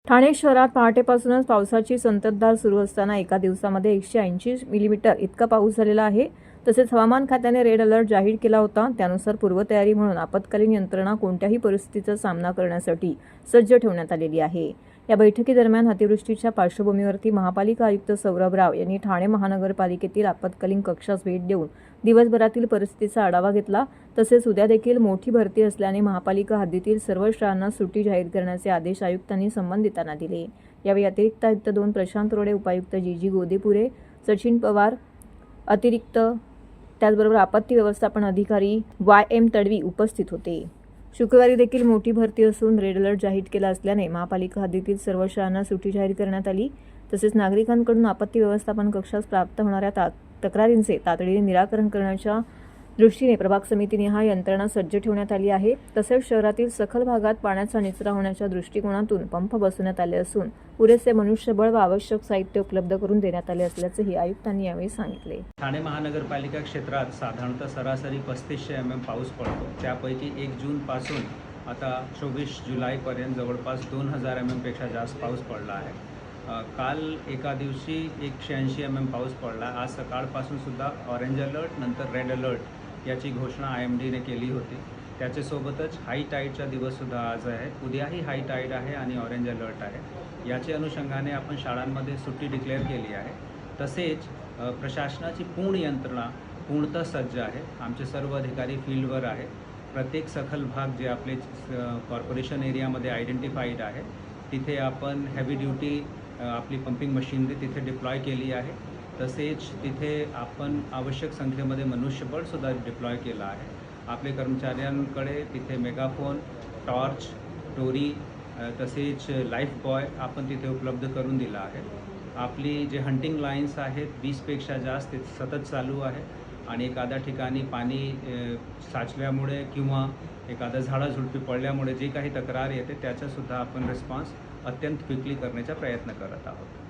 ठाणे शहरात पहाटेपासूनच पावसाची संततधार सुरू असताना एका दिवसामध्ये 180 मिलीमीटर इतका पाऊस झालेला आहे. तसेच हवामान खात्याने रेड अलर्ट जाहीर केला होता. त्यानुसार पूर्वतयारी म्हणून आपत्कालीन यंत्रणा कोणत्याही परिस्थितीचा सामना करण्यासाठी सज्ज ठेवण्यात आलेली आहे. या बैठकीदरम्यान अतिवृष्टीच्या पार्श्वभूमीवरती महापालिका आयुक्त सौरभ राव यांनी ठाणे महानगरपालिकेतील आपत्कालीन कक्षास भेट देऊन दिवसभरातील परिस्थितीचा आढावा घेतला. तसेच उद्या देखील मोठी भरती असल्याने महापालिका हद्दीतील सर्व शाळांना सुट्टी जाहीर करण्याचे आदेश आयुक्तांनी संबंधितांना दिले. यावेळी अतिरिक्त आयुक्त 2 प्रशांत रोडे, उपायुक्त जी गोदेपुरे, सचिन पवार, अतिरिक्त त्याचबरोबर आपत्ती व्यवस्थापन अधिकारी YM तडवी उपस्थित होते. शुक्रवारी देखील मोठी भरती असून रेड अलर्ट जाहीर केला असल्याने महापालिका हद्दीतील सर्व शाळांना सुट्टी जाहीर करण्यात आली. तसेच नागरिकांकडून आपत्ती व्यवस्थापन कक्षास प्राप्त होणाऱ्या तक्रारींचे तातडीने निराकरण करण्याच्या दृष्टीने प्रभाग समितीनिहाय यंत्रणा सज्ज ठेवण्यात आली आहे. तसेच शहरातील सखल भागात पाण्याचा निचरा होण्याच्या दृष्टिकोनातून पंप बसवण्यात आले असून पुरेसे मनुष्यबळ व आवश्यक साहित्य उपलब्ध करून देण्यात आले असल्याचेही आयुक्तांनी यावेळी सांगितले. ठाणे महानगरपालिका क्षेत्रात साधारणतः सरासरी 3500 mm पाऊस पडतो. त्यापैकी 1 जूनपासून आता 24 जुलैपर्यंत जवळपास 2000 mm पेक्षा जास्त पाऊस पडला आहे. काल एका दिवशी 180 mm पाऊस पडला. आज सकाळपासून सुद्धा ऑरेंज अलर्ट नंतर रेड अलर्ट याची घोषणा IMDने केली होती. त्याच्यासोबतच हाय टाईडचा दिवससुद्धा आज आहे. उद्याही हाय टाईड आहे आणि ऑरेंज अलर्ट आहे. याच्या अनुषंगाने आपण शाळांमध्ये सुट्टी डिक्लेअर केली आहे. तसेच प्रशासनाची पूर्ण यंत्रणा पूर्णतः सज्ज आहे. आमचे सर्व अधिकारी फील्डवर आहे. प्रत्येक सखल भाग जे आपले कॉर्पोरेशन एरियामध्ये आयडेंटिफाईड आहे तिथे आपण हेवी ड्युटी आपली पंपिंग मशीनरी तिथे डिप्लॉय केली आहे. तसेच तिथे आपण आवश्यक संख्येमध्ये मनुष्यबळसुद्धा डिप्लॉय केलं आहे. आपले कर्मचाऱ्यांकडे तिथे मेगाफोन, टॉर्च, टोरी तसेच लाईफ बॉय आपण तिथे उपलब्ध करून दिला आहे. आपली जे हंटिंग लाईन्स आहेत 20पेक्षा जास्त ते सतत चालू आहे आणि एखाद्या ठिकाणी पाणी साचल्यामुळे किंवा एखादा झाडाझुडपी पडल्यामुळे जे काही तक्रार येते त्याचासुद्धा आपण रिस्पॉन्स अत्यंत क्विकली करण्याचा प्रयत्न करत आहोत.